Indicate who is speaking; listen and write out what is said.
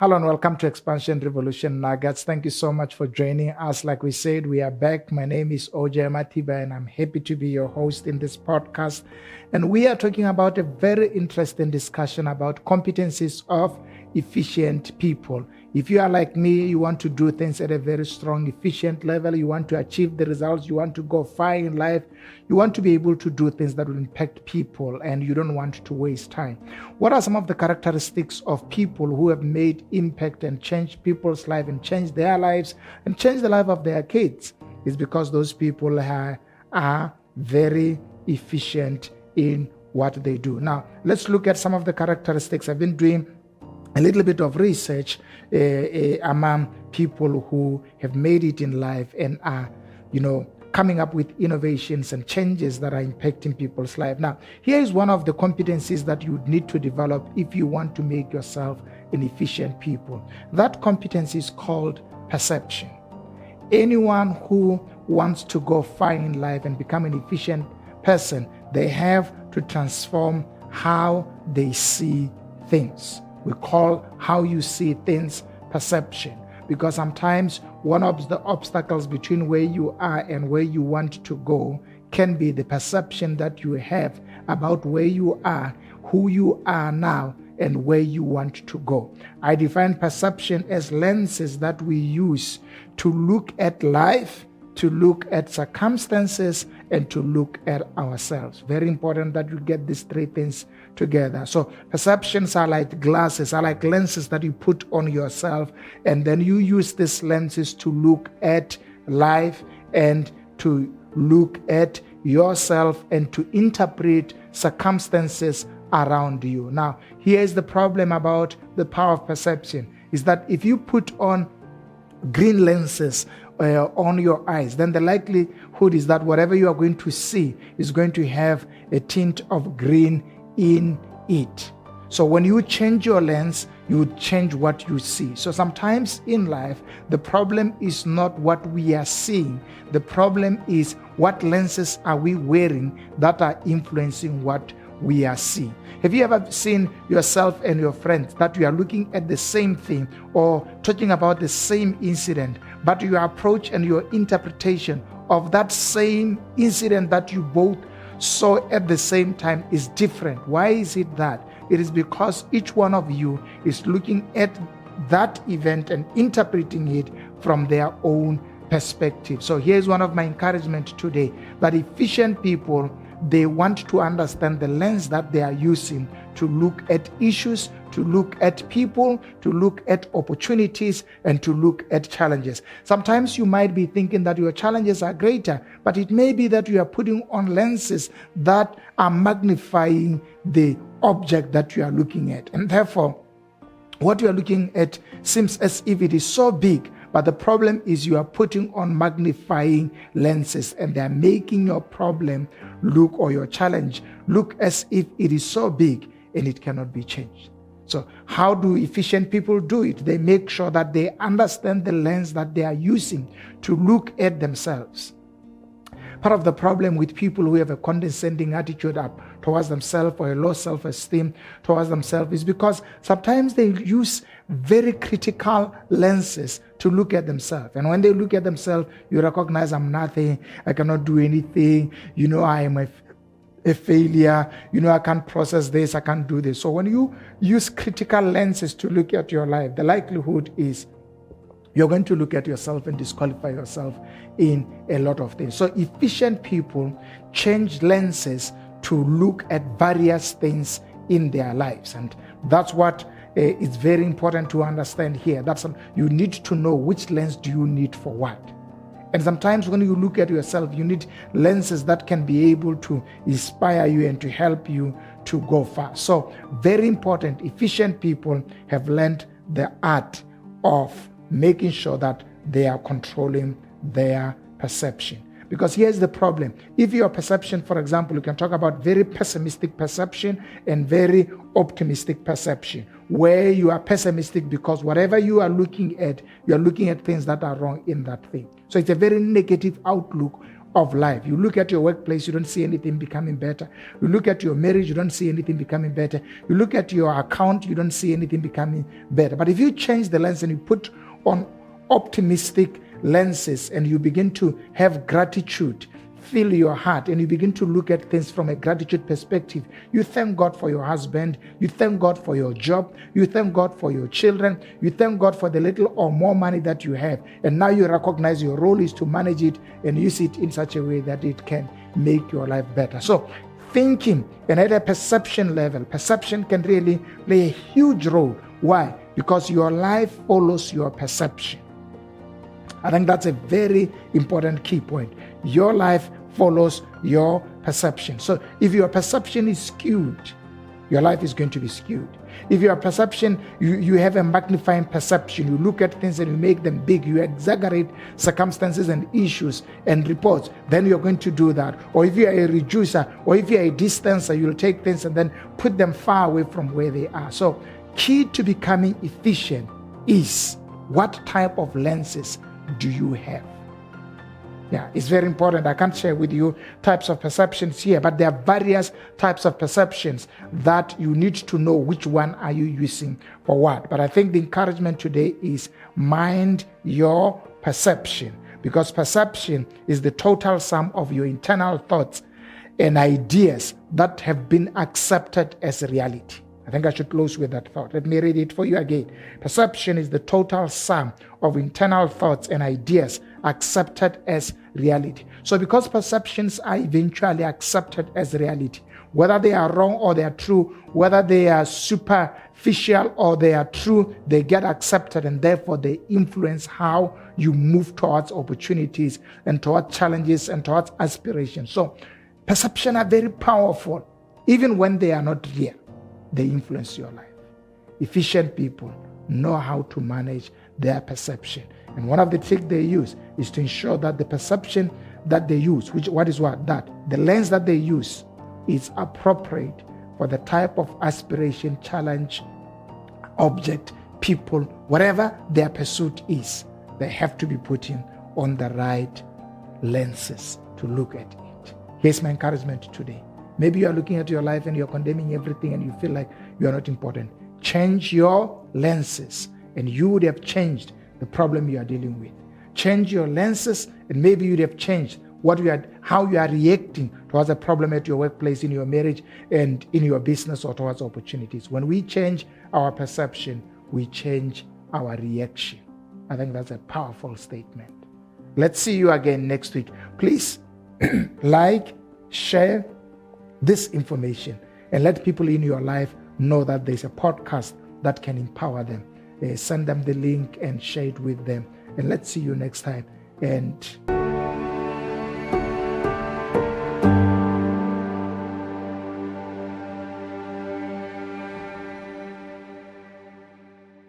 Speaker 1: Hello and welcome to Expansion Revolution Nuggets. Thank you so much for joining us. Like we said, we are back. My name is OJ Matiba and I'm happy to be your host in this podcast. And we are talking about a very interesting discussion about competencies of efficient people. If you are like me, you want to do things at a very strong, efficient level, you want to achieve the results, you want to go far in life, you want to be able to do things that will impact people, and you don't want to waste time. What are some of the characteristics of people who have made impact and changed people's life and changed their lives and changed the life of their kids? It's because those people are very efficient in what they do. Now, let's look at some of the characteristics. I've been doing a little bit of research among people who have made it in life and are, coming up with innovations and changes that are impacting people's life. Now, here is one of the competencies that you would need to develop if you want to make yourself an efficient people. That competency is called perception. Anyone who wants to go far in life and become an efficient person, they have to transform how they see things. We call how you see things perception, because sometimes one of the obstacles between where you are and where you want to go can be the perception that you have about where you are, who you are now, and where you want to go. I define perception as lenses that we use to look at life, to look at circumstances, and to look at ourselves. Very important that you get these three things together. So perceptions are like glasses, are like lenses that you put on yourself, and then you use these lenses to look at life and to look at yourself and to interpret circumstances around you. Now, here's the problem about the power of perception, is that if you put on green lenses on your eyes, then the likelihood is that whatever you are going to see is going to have a tint of green in it. So when you change your lens, you change what you see. So sometimes in life, the problem is not what we are seeing. The problem is what lenses are we wearing that are influencing what we are seeing. Have you ever seen yourself and your friends that you are looking at the same thing or talking about the same incident, but your approach and your interpretation of that same incident that you both saw at the same time is different? Why is it that? It is because each one of you is looking at that event and interpreting it from their own perspective. So here's one of my encouragement today, that efficient people, they want to understand the lens that they are using to look at issues, to look at people, to look at opportunities, and to look at challenges. Sometimes you might be thinking that your challenges are greater, but it may be that you are putting on lenses that are magnifying the object that you are looking at. And therefore, what you are looking at seems as if it is so big, but the problem is you are putting on magnifying lenses, and they are making your problem look, or your challenge look, as if it is so big and it cannot be changed. So how do efficient people do it? They make sure that they understand the lens that they are using to look at themselves. Part of the problem with people who have a condescending attitude up towards themselves, or a low self-esteem towards themselves, is because sometimes they use very critical lenses to look at themselves. And when they look at themselves, you recognize, I'm nothing, I cannot do anything, I am a failure, I can't process this, I can't do this. So when you use critical lenses to look at your life, the likelihood is you're going to look at yourself and disqualify yourself in a lot of things. So efficient people change lenses to look at various things in their lives. And that's what is very important to understand here. You need to know which lens do you need for what. And sometimes when you look at yourself, you need lenses that can be able to inspire you and to help you to go far. So very important, efficient people have learned the art of making sure that they are controlling their perception. Because here's the problem. If your perception, for example, you can talk about very pessimistic perception and very optimistic perception, where you are pessimistic because whatever you are looking at things that are wrong in that thing. So it's a very negative outlook of life. You look at your workplace, you don't see anything becoming better. You look at your marriage, you don't see anything becoming better. You look at your account, you don't see anything becoming better. But if you change the lens and you put on optimistic lenses and you begin to have gratitude fill your heart and you begin to look at things from a gratitude perspective, you thank God for your husband, you thank God for your job, you thank God for your children, you thank God for the little or more money that you have, and now you recognize your role is to manage it and use it in such a way that it can make your life better. So thinking and at a perception level, perception can really play a huge role. Why? Because your life follows your perception. I think that's a very important key point. Your life follows your perception. So if your perception is skewed, your life is going to be skewed. If your perception, you have a magnifying perception, you look at things and you make them big, you exaggerate circumstances and issues and reports, then you're going to do that. Or if you're a reducer, or if you're a distancer, you'll take things and then put them far away from where they are. So key to becoming efficient is what type of lenses do you have? Yeah, it's very important. I can't share with you types of perceptions here, but there are various types of perceptions that you need to know which one are you using for what. But I think the encouragement today is mind your perception, because perception is the total sum of your internal thoughts and ideas that have been accepted as reality. I think I should close with that thought. Let me read it for you again. Perception is the total sum of internal thoughts and ideas accepted as reality. So because perceptions are eventually accepted as reality, whether they are wrong or they are true, whether they are superficial or they are true, they get accepted, and therefore they influence how you move towards opportunities and towards challenges and towards aspirations. So perceptions are very powerful, even when they are not real. They influence your life. Efficient people know how to manage their perception. And one of the tricks they use is to ensure that the perception that they use, the lens that they use is appropriate for the type of aspiration, challenge, object, people, whatever their pursuit is. They have to be putting on the right lenses to look at it. Here's my encouragement today. Maybe you are looking at your life and you're condemning everything and you feel like you are not important. Change your lenses and you would have changed the problem you are dealing with. Change your lenses and maybe you'd have changed how you are reacting towards a problem at your workplace, in your marriage, and in your business, or towards opportunities. When we change our perception, we change our reaction. I think that's a powerful statement. Let's see you again next week. Please like, share this information and let people in your life know that there's a podcast that can empower them. Send them the link and share it with them. And let's see you next time. And